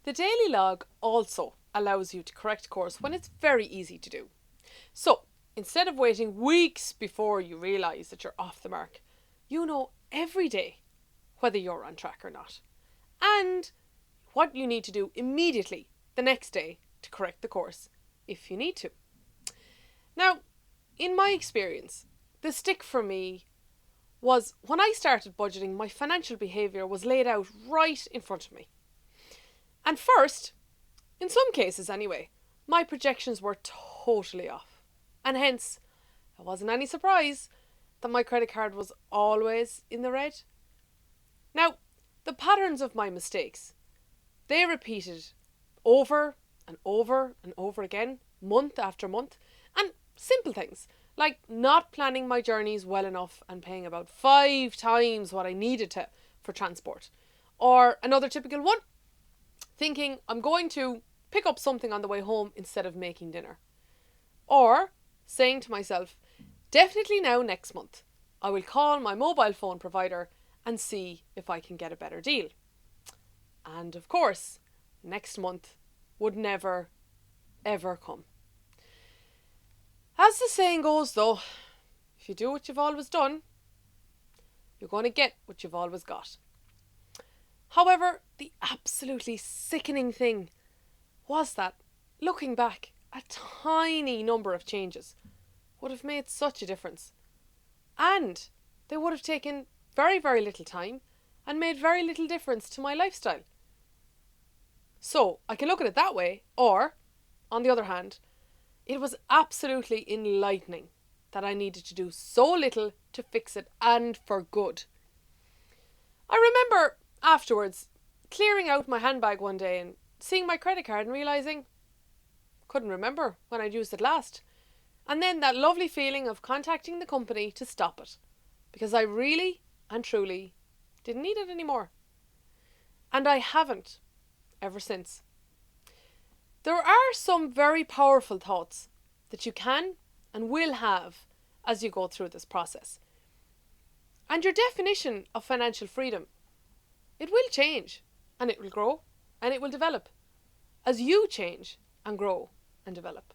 The daily log also allows you to correct course when it's very easy to do. So, instead of waiting weeks before you realise that you're off the mark, you know every day whether you're on track or not. And what you need to do immediately the next day to correct the course if you need to. Now, in my experience, the stick for me was when I started budgeting, my financial behaviour was laid out right in front of me. And first, in some cases anyway, my projections were totally off. And hence, it wasn't any surprise that my credit card was always in the red. Now, the patterns of my mistakes, they repeated over and over and over again, month after month, and simple things like not planning my journeys well enough and paying about 5 times what I needed to for transport. Or another typical one, thinking I'm going to pick up something on the way home instead of making dinner. Or saying to myself, definitely now next month, I will call my mobile phone provider and see if I can get a better deal. And of course, next month would never, ever come. As the saying goes though, if you do what you've always done, you're going to get what you've always got. However, the absolutely sickening thing was that, looking back, a tiny number of changes would have made such a difference. And they would have taken very, very little time and made very little difference to my lifestyle. So I can look at it that way, or, on the other hand, it was absolutely enlightening that I needed to do so little to fix it, and for good. I remember afterwards clearing out my handbag one day and seeing my credit card and realising couldn't remember when I'd used it last. And then that lovely feeling of contacting the company to stop it, because I really and truly didn't need it anymore. And I haven't ever since. There are some very powerful thoughts that you can and will have as you go through this process. And your definition of financial freedom, it will change, and it will grow, and it will develop as you change and grow and develop.